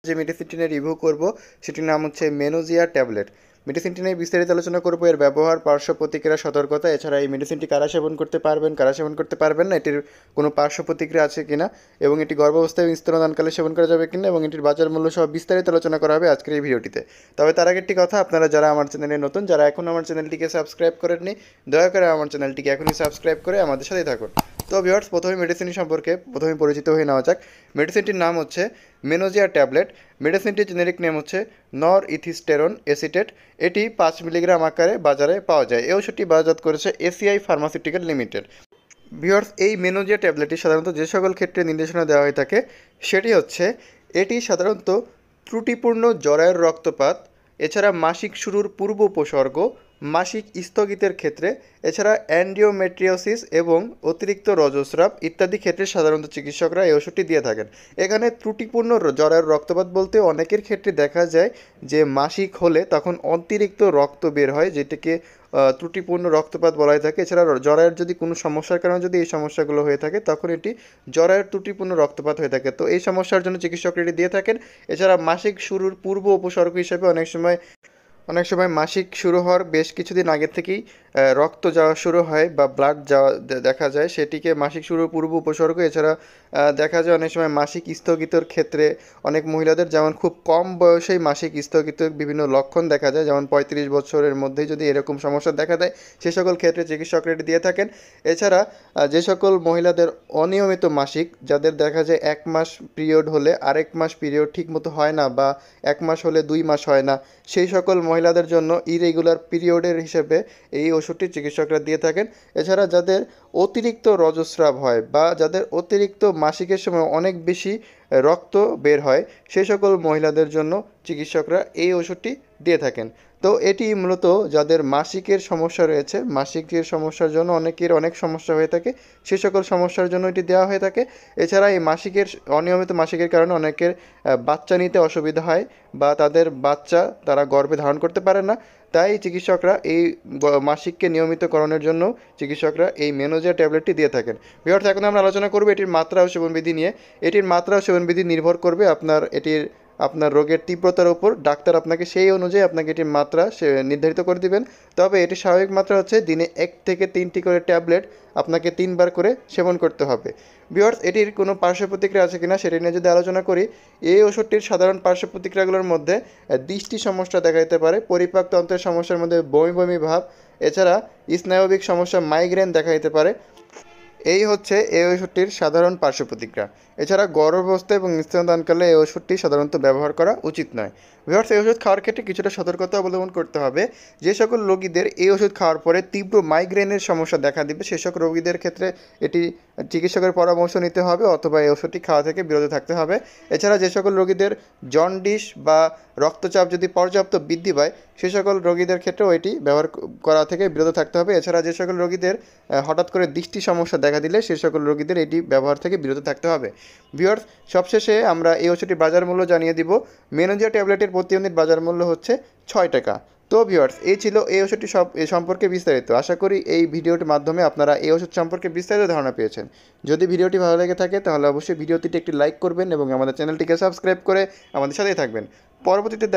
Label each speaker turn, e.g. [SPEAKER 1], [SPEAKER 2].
[SPEAKER 1] যে মেডিসিনটি নিয়ে রিভিউ করব সেটির নাম হচ্ছে মেনোজিয়া ট্যাবলেট। মেডিসিনটি নিয়ে বিস্তারিত আলোচনা করব, এর ব্যবহার, পার্শ্ব প্রতিক্রিয়া, সতর্কতা, এছাড়া এই মেডিসিনটি কারা সেবন করতে পারবেন, কারা সেবন করতে পারবেন না, এটির কোনো পার্শ্ব প্রতিক্রিয়া আছে কিনা, এবং এটি গর্ভাবস্থায় এবং স্তনদানকালে সেবন করা যাবে কিনা, এবং এটির বাজার মূল্য সহ বিস্তারিত আলোচনা করা হবে আজকের এই ভিডিওটিতে। তবে তার আগে একটি কথা, আপনারা যারা আমার চ্যানেলে নতুন, যারা এখন আমার চ্যানেলটিকে সাবস্ক্রাইব করেননি, দয়া করে আমার চ্যানেলটিকে এখনই সাবস্ক্রাইব করে আমাদের সাথেই থাকুন। তো ভিউয়ার্স, প্রথমে মেডিসিন সম্পর্কে পরিচিত হয়ে নেওয়া যাক। মেডিসিনটির নাম হচ্ছে মেনোজিয়া ট্যাবলেট। মেডিসিনটির জেনেরিক নেম হচ্ছে নর ইথিস্টেরন এসিটেট। এটি 5 মিলিগ্রাম আকারে বাজারে পাওয়া যায়। এই ওষুধটি বাজারজাত করেছে এসিআই ফার্মাসিউটিক্যাল লিমিটেড। ভিউয়ার্স, এই মেনোজিয়া ট্যাবলেটটি সাধারণত যে সকল ক্ষেত্রে নির্দেশনা দেওয়া হয়ে থাকে সেটি হচ্ছে, এটি সাধারণত ত্রুটিপূর্ণ জরায়ুর রক্তপাত, এছাড়া মাসিক শুরুর পূর্ব উপসর্গ, মাসিক স্থগিতের ক্ষেত্রে, এছাড়া অ্যান্ডিওমেট্রিওসিস এবং অতিরিক্ত রজস্রাব ইত্যাদি ক্ষেত্রে সাধারণত চিকিৎসকরা এই ওষুধটি দিয়ে থাকেন। এখানে ত্রুটিপূর্ণ জরায়ুর রক্তপাত বলতে অনেকের ক্ষেত্রে দেখা যায় যে মাসিক হলে তখন অতিরিক্ত রক্ত বের হয়, যেটিকে ত্রুটিপূর্ণ রক্তপাত বলা হয়ে থাকে। এছাড়া জরায়ুর যদি কোনো সমস্যার কারণে যদি এই সমস্যাগুলো হয়ে থাকে তখন এটি জরায়ুর ত্রুটিপূর্ণ রক্তপাত হয়ে থাকে। তো এই সমস্যার জন্য চিকিৎসকরা এটি দিয়ে থাকেন। এছাড়া মাসিক শুরুর পূর্ব উপসর্গ হিসেবে অনেক সময় মাসিক শুরু হওয়ার বেশ কিছুদিন আগে থেকেই রক্ত যাওয়া শুরু হয় বা ব্লাড যাওয়া দেখা যায়, সেটিকে মাসিক শুরুর পূর্ব উপসর্গ। এছাড়া দেখা যায় অনেক সময় মাসিক স্থগিতর ক্ষেত্রে অনেক মহিলাদের যেমন খুব কম বয়সেই মাসিক স্থগিত বিভিন্ন লক্ষণ দেখা যায়, যেমন 35 বছরের মধ্যেই যদি এরকম সমস্যা দেখা দেয়, সে সকল ক্ষেত্রে চিকিৎসকরা এটি দিয়ে থাকেন। এছাড়া যে সকল মহিলাদের অনিয়মিত মাসিক, যাদের দেখা যায় 1 মাস পিরিয়ড হলে আরেক মাস পিরিয়ড ঠিকমতো হয় না, বা 1 মাস হলে 2 মাস হয় না, সেই সকল মহিলাদের জন্য ইরেগুলার পিরিয়ডের হিসেবে এই ওষুধটি চিকিৎসকরা দিয়ে থাকেন। এছাড়া যাদের অতিরিক্ত রজস্রাব হয় বা যাদের অতিরিক্ত মাসিকের সময় অনেক বেশি রক্ত বের হয়, সেই সকল মহিলাদের জন্য চিকিৎসকরা এই ওষুধটি দিয়ে থাকেন। তো এটি মূলত যাদের মাসিকের সমস্যা রয়েছে, মাসিকের সমস্যার জন্য অনেকের অনেক সমস্যা হয়ে থাকে, সে সকল সমস্যার জন্য এটি দেওয়া হয়ে থাকে। এছাড়া এই অনিয়মিত মাসিকের কারণে অনেকের বাচ্চা নিতে অসুবিধা হয় বা তাদের বাচ্চা তারা গর্ভে ধারণ করতে পারে না। তাই চিকিৎসকরা এই মাসিককে নিয়মিতকরণের জন্য চিকিৎসকরা এই মেনোজিয়া ট্যাবলেটটি দিয়ে থাকেন। ভিউয়ার্স, এখন আমরা আলোচনা করব এটির মাত্রা ও সেবনবিধি নিয়ে। এটির মাত্রা ও সেবনবিধি নির্ভর করবে আপনার রোগের তীব্রতার উপর। ডাক্তার আপনাকে সেই অনুযায়ী আপনাকে এটির মাত্রা নির্ধারিত করে দিবেন। তবে এটির স্বাভাবিক মাত্রা হচ্ছে দিনে 1 থেকে 3টি করে ট্যাবলেট আপনাকে 3 বার করে সেবন করতে হবে। ভিউয়ার্স, এটির কোনো পার্শ্ব প্রতিক্রিয়া আছে কিনা সেটি নিয়ে যদি আলোচনা করি, এই ওষুধটির সাধারণ পার্শ্ব প্রতিক্রিয়াগুলোর মধ্যে দৃষ্টি সমস্যা দেখা দিতে পারে, পরিপাকতন্ত্রের সমস্যার মধ্যে বমি বমি ভাব, এছাড়া স্নায়বিক সমস্যা মাইগ্রেন দেখা দিতে পারে। এই হচ্ছে এই ওষুধটির সাধারণ পার্শ্ব প্রতিক্রিয়া। এছাড়া গর্ভাবস্থা এবং স্তনদানকালে এই ওষুধটি সাধারণত ব্যবহার করা উচিত নয়। ভিউয়ার্স, এই ওষুধ খাওয়ার ক্ষেত্রে কিছুটা সতর্কতা অবলম্বন করতে হবে। যে সকল রোগীদের এই ওষুধ খাওয়ার পরে তীব্র মাইগ্রেনের সমস্যা দেখা দিবে, সে সকল রোগীদের ক্ষেত্রে এটি চিকিৎসকের পরামর্শ নিতে হবে, অথবা এই ওষুধটি খাওয়া থেকে বিরত থাকতে হবে। এছাড়া যে সকল রোগীদের জন্ডিস বা রক্তচাপ যদি পর্যাপ্ত বৃদ্ধি পায়, সে সকল রোগীদের ক্ষেত্রেও এটি ব্যবহার করা থেকে বিরত থাকতে হবে। এছাড়া যে সকল রোগীদের হঠাৎ করে দৃষ্টি সমস্যা দেখা দিলে, সে সকল রোগীদের এটি ব্যবহার থেকে বিরত থাকতে হবে। ভিউয়ার্স, সবশেষে আমরা এই ওষুধটির বাজার মূল্য জানিয়ে দিব। মেনোজিয়া ট্যাবলেটের প্রতি ইউনিট বাজার মূল্য হচ্ছে 6 টাকা। তো ভিউয়ার্স, এই ছিল এই ওষুধটি সম্পর্কে বিস্তারিত। আশা করি এই ভিডিওটির মাধ্যমে আপনারা এই ওষুধ সম্পর্কে বিস্তারিত ধারণা পেয়েছেন। যদি ভিডিওটি ভালো লেগে থাকে তাহলে অবশ্যই ভিডিওটিতে একটি লাইক করবেন এবং আমাদের চ্যানেলটিকে সাবস্ক্রাইব করে আমাদের সাথেই থাকবেন। পরবর্তীতে